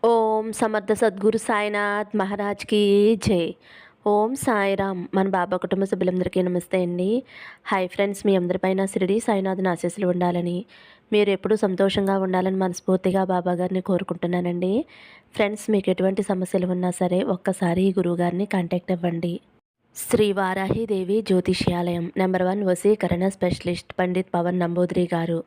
ఓం సమర్థ సద్గురు సాయినాథ్ మహారాజ్కి జై. ఓం సాయిరామ్. మన బాబా కుటుంబ సభ్యులందరికీ నమస్తే అండి. హాయ్ ఫ్రెండ్స్, మీ అందరిపైన షిరిడి సాయినాథుని ఆశీస్సులు ఉండాలని, మీరు ఎప్పుడూ సంతోషంగా ఉండాలని మనస్ఫూర్తిగా బాబా గారిని కోరుకుంటున్నానండి. ఫ్రెండ్స్, మీకు ఎటువంటి సమస్యలు ఉన్నా సరే ఒక్కసారి ఈ గురువుగారిని కాంటాక్ట్ అవ్వండి. శ్రీ వారాహిదేవి జ్యోతిష్యాలయం నెంబర్ 1 వశీకరణ స్పెషలిస్ట్ పండిత్ పవన్ నంబూద్రి గారు.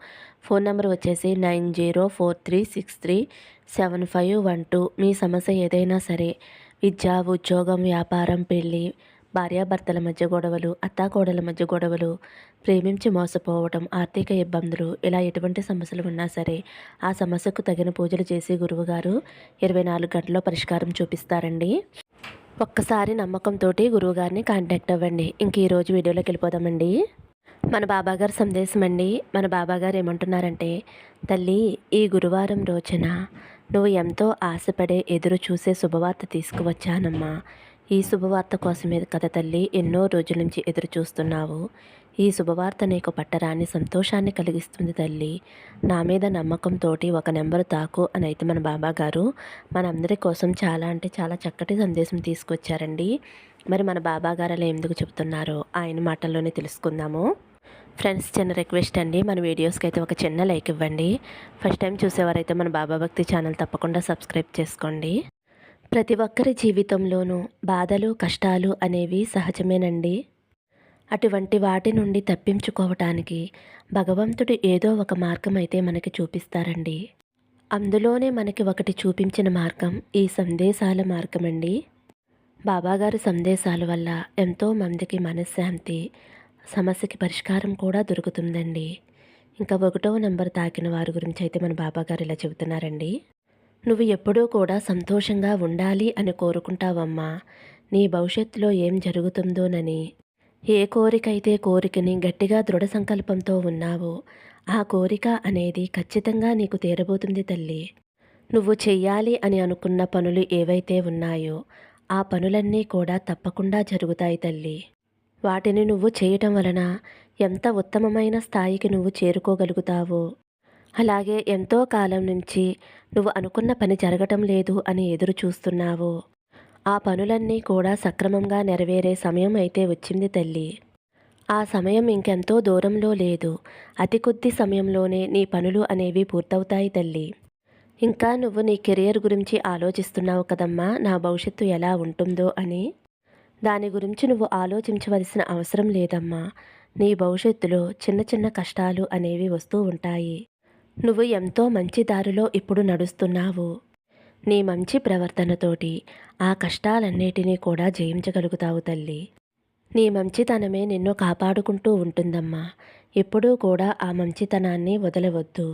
ఫోన్ నెంబర్ వచ్చేసి 9043637512. మీ సమస్య ఏదైనా సరే, విద్య, ఉద్యోగం, వ్యాపారం, పెళ్ళి, భార్యాభర్తల మధ్య గొడవలు, అత్తాకోడల మధ్య గొడవలు, ప్రేమించి మోసపోవటం, ఆర్థిక ఇబ్బందులు, ఇలా ఎటువంటి సమస్యలు ఉన్నా సరే ఆ సమస్యకు తగిన పూజలు చేసి గురువుగారు 24 గంటల్లో పరిష్కారం చూపిస్తారండి. ఒక్కసారి నమ్మకంతో గురువుగారిని కాంటాక్ట్ అవ్వండి. ఇంక ఈరోజు వీడియోలోకి వెళ్ళిపోదామండి. మన బాబాగారు సందేశం అండి. మన బాబాగారు ఏమంటున్నారంటే, తల్లి, ఈ గురువారం రోజున నువ్వు ఎంతో ఆశపడే ఎదురు చూసే శుభవార్త తీసుకువచ్చానమ్మా. ఈ శుభవార్త కోసమే కదా తల్లి ఎన్నో రోజుల నుంచి ఎదురు చూస్తున్నావు. ఈ శుభవార్త నీకు పట్టరాని సంతోషాన్ని కలిగిస్తుంది తల్లి. నా మీద నమ్మకంతో ఒక నెంబరు తాకు అని అయితే మన బాబాగారు మనందరి కోసం చాలా అంటే చాలా చక్కటి సందేశం తీసుకొచ్చారండి. మరి మన బాబాగారు అలా ఎందుకు చెబుతున్నారో ఆయన మాటల్లోనే తెలుసుకుందాము. ఫ్రెండ్స్, చిన్న రిక్వెస్ట్ అండి, మన వీడియోస్కి అయితే ఒక చిన్న లైక్ ఇవ్వండి. ఫస్ట్ టైం చూసేవారైతే మన బాబా భక్తి ఛానల్ తప్పకుండా సబ్స్క్రైబ్ చేసుకోండి. ప్రతి ఒక్కరి జీవితంలోనూ బాధలు, కష్టాలు అనేవి సహజమేనండి. అటువంటి వాటి నుండి తప్పించుకోవటానికి భగవంతుడు ఏదో ఒక మార్గం అయితే మనకి చూపిస్తారండి. అందులోనే మనకి ఒకటి చూపించిన మార్గం ఈ సందేశాల మార్గమండి. బాబాగారి సందేశాల వల్ల ఎంతోమందికి మనశ్శాంతి, సమస్యకి పరిష్కారం కూడా దొరుకుతుందండి. ఇంకా 1వ నెంబర్ తాకిన వారి గురించి అయితే మన బాబాగారు ఇలా చెబుతున్నారండి. నువ్వు ఎప్పుడూ కూడా సంతోషంగా ఉండాలి అని కోరుకుంటావమ్మా. నీ భవిష్యత్తులో ఏం జరుగుతుందోనని, ఏ కోరికైతే కోరికని గట్టిగా దృఢ సంకల్పంతో ఉన్నావో ఆ కోరిక అనేది ఖచ్చితంగా నీకు తీరబోతుంది తల్లి. నువ్వు చెయ్యాలి అని అనుకున్న పనులు ఏవైతే ఉన్నాయో ఆ పనులన్నీ కూడా తప్పకుండా జరుగుతాయి తల్లి. వాటిని నువ్వు చేయటం వలన ఎంత ఉత్తమమైన స్థాయికి నువ్వు చేరుకోగలుగుతావో, అలాగే ఎంతో కాలం నుంచి నువ్వు అనుకున్న పని జరగటం లేదు అని ఎదురు చూస్తున్నావో ఆ పనులన్నీ కూడా సక్రమంగా నెరవేరే సమయం అయితే వచ్చింది తల్లి. ఆ సమయం ఇంకెంతో దూరంలో లేదు. అతి కొద్ది సమయంలోనే నీ పనులు అనేవి పూర్తవుతాయి తల్లి. ఇంకా నువ్వు నీ కెరియర్ గురించి ఆలోచిస్తున్నావు కదమ్మా, నా భవిష్యత్తు ఎలా ఉంటుందో అని. దాని గురించి నువ్వు ఆలోచించవలసిన అవసరం లేదమ్మా. నీ భవిష్యత్తులో చిన్న చిన్న కష్టాలు అనేవి వస్తూ ఉంటాయి. నువ్వు ఎంతో మంచి దారిలో ఇప్పుడు నడుస్తున్నావు. నీ మంచి ప్రవర్తనతోటి ఆ కష్టాలన్నిటినీ కూడా జయించగలుగుతావు తల్లి. నీ మంచితనమే నిన్ను కాపాడుకుంటూ ఉంటుందమ్మా. ఎప్పుడూ కూడా ఆ మంచితనాన్ని వదలవద్దు.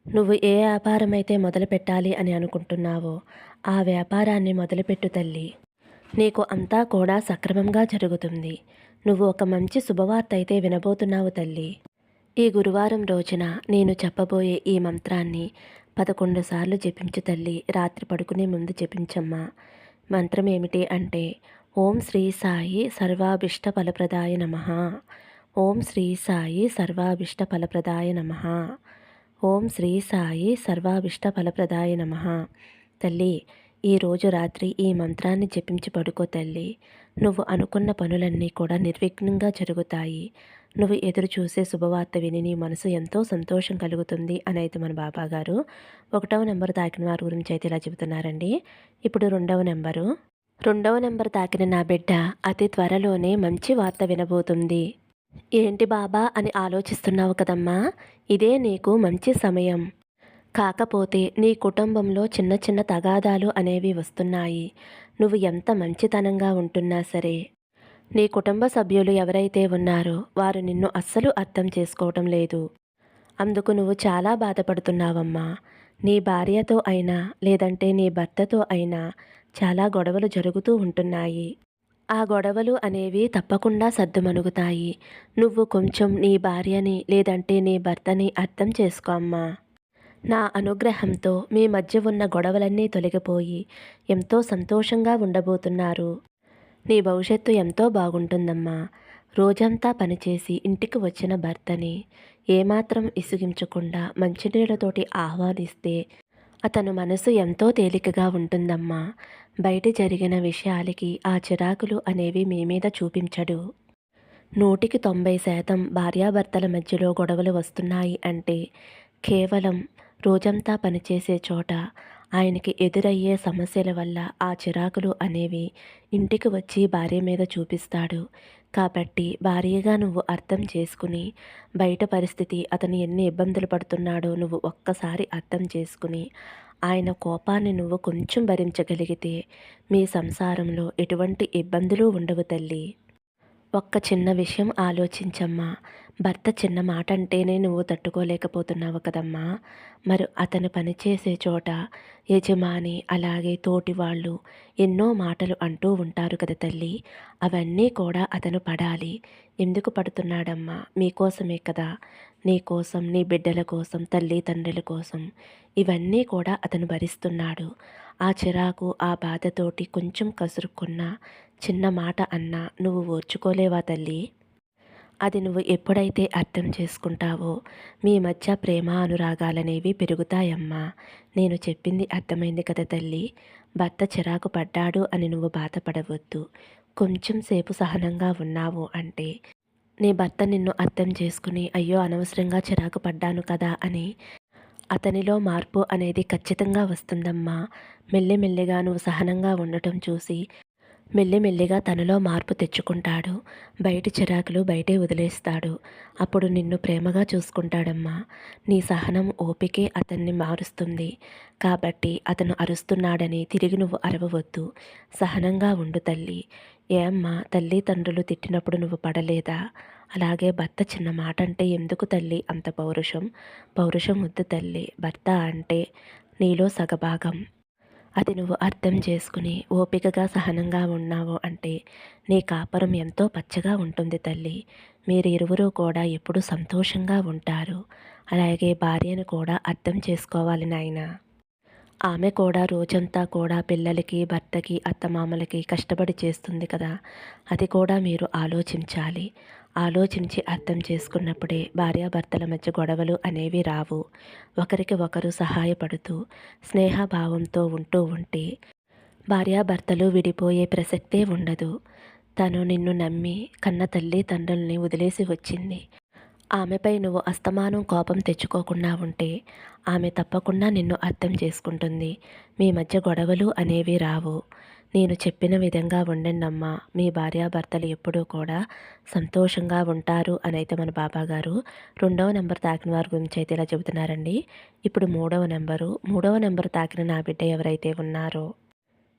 నువ్వు ఏ వ్యాపారమైతే మొదలు పెట్టాలి అని అనుకుంటున్నావో ఆ వ్యాపారాన్ని మొదలుపెట్టు తల్లి. నీకు అంతా కూడా సక్రమంగా జరుగుతుంది. నువ్వు ఒక మంచి శుభవార్త అయితే వినబోతున్నావు తల్లి. ఈ గురువారం రోజున నేను చెప్పబోయే ఈ మంత్రాన్ని 11 సార్లు జపించు తల్లి. రాత్రి పడుకునే ముందు జపించమ్మా. మంత్రం ఏమిటి అంటే, ఓం శ్రీ సాయి సర్వాభిష్ట ఫలప్రదాయ నమః. ఓం శ్రీ సాయి సర్వాభిష్ట ఫలప్రదాయ నమః. ఓం శ్రీ సాయి సర్వాభిష్ట ఫలప్రదాయ నమః. తల్లి, ఈరోజు రాత్రి ఈ మంత్రాన్ని జపించి పడుకో తల్లి. నువ్వు అనుకున్న పనులన్నీ కూడా నిర్విఘ్నంగా జరుగుతాయి. నువ్వు ఎదురు చూసే శుభవార్త విని నీ మనసు ఎంతో సంతోషం కలుగుతుంది అని అయితే మన బాబాగారు 1వ నెంబర్ తాకిన వారి గురించి అయితే ఇలా చెబుతున్నారండి. ఇప్పుడు 2వ నెంబర్ తాకిన నా బిడ్డ అతి త్వరలోనే మంచి వార్త వినబోతుంది. ఏంటి బాబా అని ఆలోచిస్తున్నావు కదమ్మా, ఇదే నీకు మంచి సమయం. కాకపోతే నీ కుటుంబంలో చిన్న చిన్న తగాదాలు అనేవి వస్తున్నాయి. నువ్వు ఎంత మంచితనంగా ఉంటున్నా సరే, నీ కుటుంబ సభ్యులు ఎవరైతే ఉన్నారో వారు నిన్ను అస్సలు అర్థం చేసుకోవటం లేదు. అందుకు నువ్వు చాలా బాధపడుతున్నావమ్మా. నీ భార్యతో అయినా లేదంటే నీ భర్తతో అయినా చాలా గొడవలు జరుగుతూ ఉంటున్నాయి. ఆ గొడవలు అనేవి తప్పకుండా సద్దుమణుగుతాయి. నువ్వు కొంచెం నీ భార్యని లేదంటే నీ భర్తని అర్థం చేసుకో అమ్మా. నా అనుగ్రహంతో మీ మధ్య ఉన్న గొడవలన్నీ తొలగిపోయి ఎంతో సంతోషంగా ఉండబోతున్నారు. నీ భవిష్యత్తు ఎంతో బాగుంటుందమ్మా. రోజంతా పనిచేసి ఇంటికి వచ్చిన భర్తని ఏమాత్రం ఇసిగించకుండా మంచినీళ్ళతోటి ఆహ్వానిస్తే అతను మనసు ఎంతో తేలికగా ఉంటుందమ్మా. బయట జరిగిన విషయాలకి ఆ చిరాకులు అనేవి మీ మీద చూపించడు. 100కి 90% భార్యాభర్తల మధ్యలో గొడవలు వస్తున్నాయి అంటే కేవలం రోజంతా పనిచేసే చోట ఆయనకి ఎదురయ్యే సమస్యల వల్ల ఆ చిరాకులు అనేవి ఇంటికి వచ్చి భార్య మీద చూపిస్తాడు. కాబట్టి భార్యగా నువ్వు అర్థం చేసుకుని బయట పరిస్థితి అతను ఎన్ని ఇబ్బందులు పడుతున్నాడో నువ్వు ఒక్కసారి అర్థం చేసుకుని ఆయన కోపాన్ని నువ్వు కొంచెం భరించగలిగితే మీ సంసారంలో ఎటువంటి ఇబ్బందులు ఉండవు తల్లి. ఒక్క చిన్న విషయం ఆలోచించమ్మా. భర్త చిన్న మాట అంటేనే నువ్వు తట్టుకోలేకపోతున్నావు కదమ్మా! మరి అతను పనిచేసే చోట యజమాని, అలాగే తోటి వాళ్ళు ఎన్నో మాటలు అంటూ ఉంటారు కదా తల్లి! అవన్నీ కూడా అతను పడాలి. ఎందుకు పడుతున్నాడమ్మా? మీకోసమే కదా! నీ కోసం, నీ బిడ్డల కోసం, తల్లిదండ్రుల కోసం ఇవన్నీ కూడా అతను భరిస్తున్నాడు. ఆ చిరాకు, ఆ బాధతోటి కొంచెం కసురుకున్నా, చిన్న మాట అన్నా నువ్వు ఓర్చుకోలేవా తల్లి? అది నువ్వు ఎప్పుడైతే అర్థం చేసుకుంటావో మీ మధ్య ప్రేమ అనురాగాలనేవి పెరుగుతాయమ్మా. నేను చెప్పింది అర్థమైంది కదా తల్లి. భర్త చిరాకు పడ్డాడు అని నువ్వు బాధపడవద్దు. కొంచెం సేపు సహనంగా ఉన్నావు అంటే నీ భర్త నిన్ను అర్థం చేసుకుని అయ్యో అనవసరంగా చిరాకు పడ్డాను కదా అని అతనిలో మార్పు అనేది ఖచ్చితంగా వస్తుందమ్మా. మెల్లిమెల్లిగా నువ్వు సహనంగా ఉండటం చూసి మెల్లిమెల్లిగా తనలో మార్పు తెచ్చుకుంటాడు. బయటి చిరాకులు బయటే వదిలేస్తాడు. అప్పుడు నిన్ను ప్రేమగా చూసుకుంటాడమ్మా. నీ సహనం, ఓపికే అతన్ని మారుస్తుంది. కాబట్టి అతను అరుస్తున్నాడని తిరిగి నువ్వు అరవవద్దు. సహనంగా ఉండు తల్లి. ఏమ్మా, తల్లిదండ్రులు తిట్టినప్పుడు నువ్వు పడలేదా? అలాగే భర్త చిన్న మాట అంటే ఎందుకు తల్లి అంత పౌరుషం? పౌరుషం వద్దు తల్లి. భర్త అంటే నీలో సగభాగం. అది నువ్వు అర్థం చేసుకుని ఓపికగా సహనంగా ఉన్నావు అంటే నీ కాపురం ఎంతో పచ్చగా ఉంటుంది తల్లి. మీరు ఇరువురు కూడా ఎప్పుడూ సంతోషంగా ఉంటారు. అలాగే భార్యను కూడా అర్థం చేసుకోవాలి నాయనా. ఆమె కూడా రోజంతా కూడా పిల్లలకి, భర్తకి, అత్తమామలకి కష్టపడి చేస్తుంది కదా! అది కూడా మీరు ఆలోచించాలి. ఆలోచించి అర్థం చేసుకున్నప్పుడే భార్యాభర్తల మధ్య గొడవలు అనేవి రావు. ఒకరికి ఒకరు సహాయపడుతూ, స్నేహభావంతో ఉంటూ ఉంటే భార్యాభర్తలు విడిపోయే ప్రసక్తే ఉండదు. తను నిన్ను నమ్మి కన్న తల్లి తండ్రుల్ని వదిలేసి వచ్చింది. ఆమెపై నువ్వు అస్తమానం కోపం తెచ్చుకోకుండా ఉంటే ఆమె తప్పకుండా నిన్ను అర్థం చేసుకుంటుంది. మీ మధ్య గొడవలు అనేవి రావు. నేను చెప్పిన విధంగా ఉండండమ్మా. మీ భార్యాభర్తలు ఎప్పుడూ కూడా సంతోషంగా ఉంటారు అనైతే మన బాబాగారు 2వ నెంబర్ తాకిన వారి గురించి అయితే ఇలా చెబుతున్నారండి. ఇప్పుడు 3వ నెంబరు తాకిన నా బిడ్డ ఎవరైతే ఉన్నారో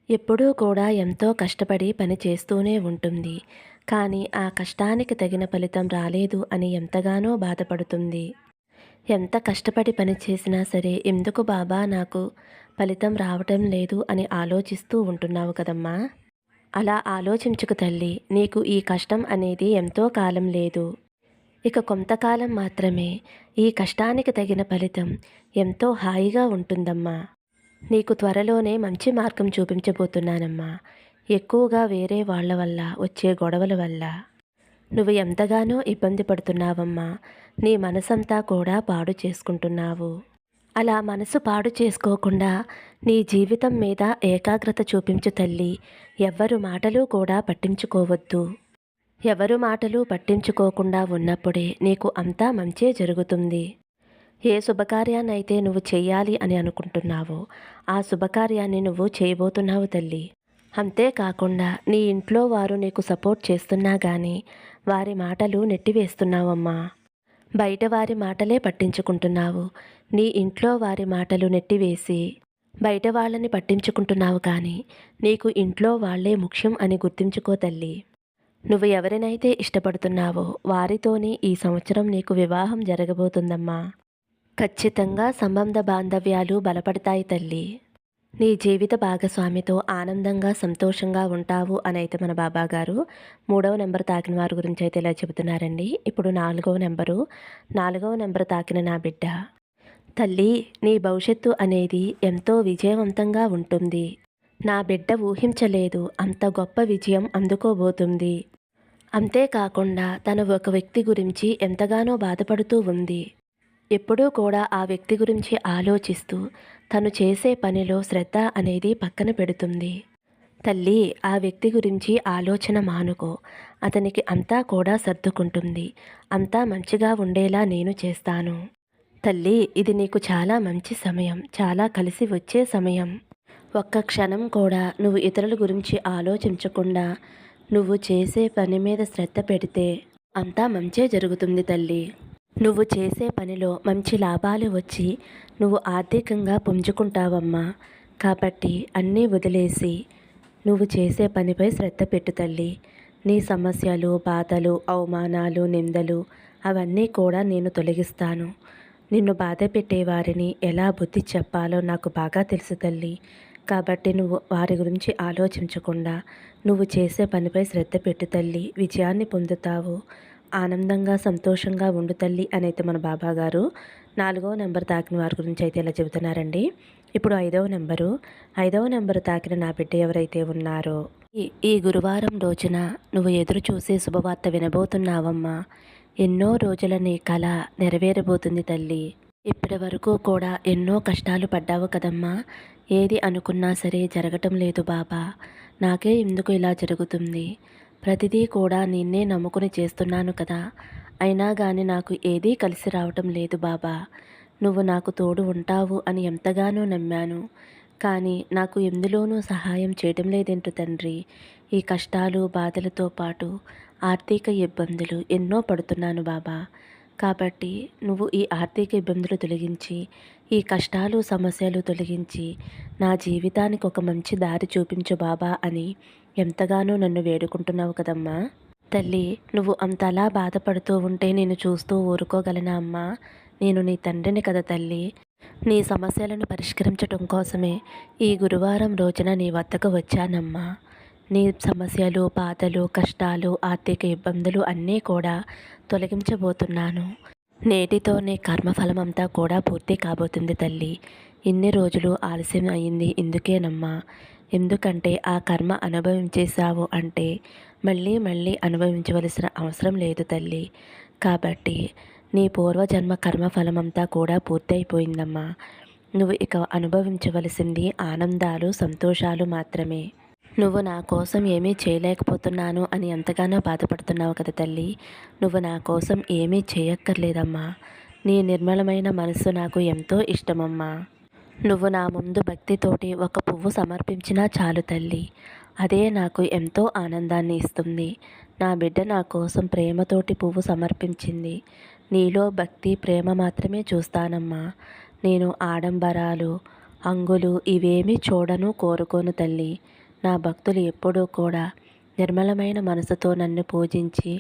ఎప్పుడూ కూడా ఎంతో కష్టపడి పని చేస్తూనే ఉంటుంది. కానీ ఆ కష్టానికి తగిన ఫలితం రాలేదు అని ఎంతగానో బాధపడుతుంది. ఎంత కష్టపడి పని చేసినా సరే ఎందుకు బాబా నాకు ఫలితం రావటం లేదు అని ఆలోచిస్తూ ఉంటున్నావు కదమ్మా! అలా ఆలోచించుకు తల్లి. నీకు ఈ కష్టం అనేది ఎంతో కాలం లేదు. ఇక కొంతకాలం మాత్రమే. ఈ కష్టానికి తగిన ఫలితం ఎంతో హాయిగా ఉంటుందమ్మా. నీకు త్వరలోనే మంచి మార్గం చూపించబోతున్నానమ్మా. ఎక్కువగా వేరే వాళ్ళ వల్ల వచ్చే గొడవల వల్ల నువ్వు ఎంతగానో ఇబ్బంది పడుతున్నావమ్మా. నీ మనసంతా కూడా పాడు చేసుకుంటున్నావు. అలా మనసు పాడు చేసుకోకుండా నీ జీవితం మీద ఏకాగ్రత చూపించు తల్లి. ఎవ్వరు మాటలు కూడా పట్టించుకోవద్దు. ఎవరు మాటలు పట్టించుకోకుండా ఉన్నప్పుడే నీకు అంతా మంచే జరుగుతుంది. ఏ శుభకార్యాన్నైతే నువ్వు చెయ్యాలి అని అనుకుంటున్నావో ఆ శుభకార్యాన్ని నువ్వు చేయబోతున్నావు తల్లి. అంతేకాకుండా నీ ఇంట్లో వారు నీకు సపోర్ట్ చేస్తున్నా కానీ వారి మాటలు నెట్టివేస్తున్నావమ్మా. బయట వారి మాటలే పట్టించుకుంటున్నావు. నీ ఇంట్లో వారి మాటలు నెట్టివేసి బయట వాళ్ళని పట్టించుకుంటున్నావు కానీ నీకు ఇంట్లో వాళ్ళే ముఖ్యం అని గుర్తుంచుకో తల్లి. నువ్వు ఎవరినైతే ఇష్టపడుతున్నావో వారితోనే ఈ సంవత్సరం నీకు వివాహం జరగబోతుందమ్మా. ఖచ్చితంగా సంబంధ బాంధవ్యాలు బలపడతాయి తల్లి. నీ జీవిత భాగస్వామితో ఆనందంగా సంతోషంగా ఉంటావు అని అయితే మన బాబాగారు 3వ నెంబర్ తాకిన వారి గురించి అయితే ఇలా చెబుతున్నారండి. ఇప్పుడు 4వ నెంబర్ తాకిన నా బిడ్డ తల్లి, నీ భవిష్యత్తు అనేది ఎంతో విజయవంతంగా ఉంటుంది. నా బిడ్డ ఊహించలేదు అంత గొప్ప విజయం అందుకోబోతుంది. అంతేకాకుండా తను ఒక వ్యక్తి గురించి ఎంతగానో బాధపడుతూ ఉంది. ఎప్పుడూ కూడా ఆ వ్యక్తి గురించి ఆలోచిస్తూ తను చేసే పనిలో శ్రద్ధ అనేది పక్కన పెడుతుంది. తల్లి, ఆ వ్యక్తి గురించి ఆలోచన మానుకో. అతనికి అంతా కూడా సర్దుకుంటుంది. అంతా మంచిగా ఉండేలా నేను చేస్తాను. తల్లి, ఇది నీకు చాలా మంచి సమయం. చాలా కలిసి వచ్చే సమయం. ఒక్క క్షణం కూడా నువ్వు ఇతరుల గురించి ఆలోచించకుండా నువ్వు చేసే పని మీద శ్రద్ధ పెడితే అంతా మంచే జరుగుతుంది తల్లి. నువ్వు చేసే పనిలో మంచి లాభాలు వచ్చి నువ్వు ఆర్థికంగా పుంజుకుంటావమ్మా. కాబట్టి అన్నీ వదిలేసి నువ్వు చేసే పనిపై శ్రద్ధ పెట్టు తల్లి. నీ సమస్యలు, బాధలు, అవమానాలు, నిందలు అవన్నీ కూడా నేను తొలగిస్తాను. నిన్ను బాధ పెట్టేవారిని ఎలా బుద్ధి చెప్పాలో నాకు బాగా తెలుసు తల్లి. కాబట్టి నువ్వు వారి గురించి ఆలోచించకుండా నువ్వు చేసే పనిపై శ్రద్ధ పెట్టు తల్లి. విజయాన్ని పొందుతావు. ఆనందంగా, సంతోషంగా ఉండు తల్లి అనైతే మన బాబాగారు 4వ నెంబర్ తాకిన వారి గురించి అయితే ఇలా చెబుతున్నారండి. ఇప్పుడు 5వ నెంబరు తాకిన నా బిడ్డ ఎవరైతే ఉన్నారో ఈ గురువారం రోజున నువ్వు ఎదురు చూసే శుభవార్త వినబోతున్నావమ్మా. ఎన్నో రోజుల నీ కల నెరవేరబోతుంది తల్లి. ఇప్పటి వరకు కూడా ఎన్నో కష్టాలు పడ్డావు కదమ్మా. ఏది అనుకున్నా సరే జరగటం లేదు బాబా. నాకే ఎందుకు ఇలా జరుగుతుంది? ప్రతిదీ కూడా నిన్నే నమ్ముకుని చేస్తున్నాను కదా. అయినా కానీ నాకు ఏదీ కలిసి రావటం లేదు బాబా. నువ్వు నాకు తోడు ఉంటావు అని ఎంతగానో నమ్మాను. కానీ నాకు ఎందులోనూ సహాయం చేయడం లేదేంటో తండ్రి. ఈ కష్టాలు, బాధలతో పాటు ఆర్థిక ఇబ్బందులు ఎన్నో పడుతున్నాను బాబా. కాబట్టి నువ్వు ఈ ఆర్థిక ఇబ్బందులు తొలగించి, ఈ కష్టాలు, సమస్యలు తొలగించి నా జీవితానికి ఒక మంచి దారి చూపించు బాబా అని ఎంతగానో నన్ను వేడుకుంటున్నావు కదమ్మా. తల్లి, నువ్వు అంతలా బాధపడుతూ ఉంటే నేను చూస్తూ ఊరుకోగలనా అమ్మా? నేను నీ తండ్రిని కదా తల్లి. నీ సమస్యలను పరిష్కరించటం కోసమే ఈ గురువారం రోజున నీ వద్దకు వచ్చానమ్మా. నీ సమస్యలు, బాధలు, కష్టాలు, ఆర్థిక ఇబ్బందులు అన్నీ కూడా తొలగించబోతున్నాను. నేటితో నీ కర్మఫలం అంతా కూడా పూర్తి కాబోతుంది తల్లి. ఇన్ని రోజులు ఆలస్యం అయింది ఇందుకేనమ్మా. ఎందుకంటే ఆ కర్మ అనుభవించేశావు అంటే మళ్ళీ మళ్ళీ అనుభవించవలసిన అవసరం లేదు తల్లి. కాబట్టి నీ పూర్వజన్మ కర్మఫలమంతా కూడా పూర్తయిపోయిందమ్మా. నువ్వు ఇక అనుభవించవలసింది ఆనందాలు, సంతోషాలు మాత్రమే. నువ్వు నా కోసం ఏమీ చేయలేకపోతున్నాను అని ఎంతగానో బాధపడుతున్నావు కదా తల్లి. నువ్వు నా కోసం ఏమీ చేయక్కర్లేదమ్మా. నీ నిర్మలమైన మనసు నాకు ఎంతో ఇష్టమమ్మా. నువ్వు నా ముందు భక్తితోటి ఒక పువ్వు సమర్పించినా చాలు తల్లి. అదే నాకు ఎంతో ఆనందాన్ని ఇస్తుంది. నా బిడ్డ నా కోసం ప్రేమతోటి పువ్వు సమర్పించింది. నీలో భక్తి, ప్రేమ మాత్రమే చూస్తానమ్మా. నేను ఆడంబరాలు, అంగులు ఇవేమీ చూడను, కోరుకోను తల్లి. నా భక్తులు ఎప్పుడూ కూడా నిర్మలమైన మనసుతో నన్ను పూజించి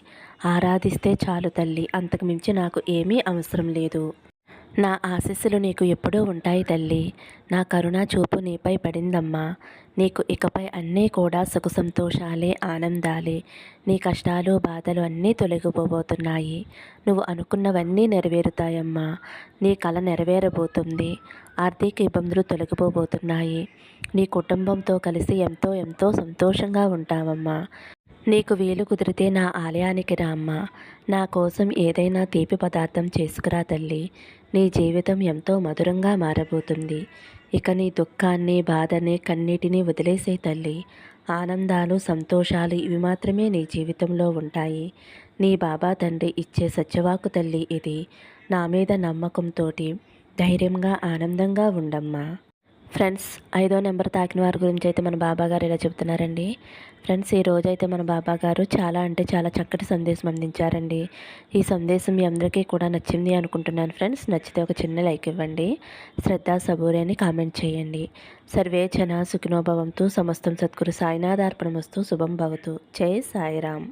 ఆరాధిస్తే చాలు తల్లి. అంతకు మించి నాకు ఏమీ అవసరం లేదు. నా ఆశీస్సులు నీకు ఎప్పుడూ ఉంటాయి తల్లి. నా కరుణా చూపు నీపై పడిందమ్మా. నీకు ఇకపై అన్నీ కూడా సుఖ సంతోషాలే, ఆనందాలే. నీ కష్టాలు, బాధలు అన్నీ తొలగిపోబోతున్నాయి. నువ్వు అనుకున్నవన్నీ నెరవేరుతాయమ్మా. నీ కల నెరవేరబోతుంది. ఆర్థిక ఇబ్బందులు తొలగిపోబోతున్నాయి. నీ కుటుంబంతో కలిసి ఎంతో ఎంతో సంతోషంగా ఉంటావమ్మా. నీకు వీలు కుదిరితే నా ఆలయానికి రామ్మా. నా కోసం ఏదైనా తీపి పదార్థం చేసుకురా తల్లి. నీ జీవితం ఎంతో మధురంగా మారబోతుంది. ఇక నీ దుఃఖాన్ని, బాధని, కన్నీటిని వదిలేసే తల్లి. ఆనందాలు, సంతోషాలు ఇవి మాత్రమే నీ జీవితంలో ఉంటాయి. నీ బాబా తండ్రి ఇచ్చే సత్యవాకు తల్లి ఇది. నా మీద నమ్మకంతో ధైర్యంగా, ఆనందంగా ఉండమ్మా. ఫ్రెండ్స్, 5వ నెంబర్ తాకిన వారి గురించి అయితే మన బాబాగారు ఇలా చెప్తున్నారండి. ఫ్రెండ్స్, ఈ రోజైతే మన బాబాగారు చాలా అంటే చాలా చక్కటి సందేశం అందించారండి. ఈ సందేశం మీ అందరికీ కూడా నచ్చింది అనుకుంటున్నాను ఫ్రెండ్స్. నచ్చితే ఒక చిన్న లైక్ ఇవ్వండి. శ్రద్ధ సబూరి అని కామెంట్ చేయండి. సర్వే జన సుఖినో భవంతు. సమస్తం సద్గురు సాయినాథార్పణమస్తు. శుభం భవతు. జై సాయిరామ్.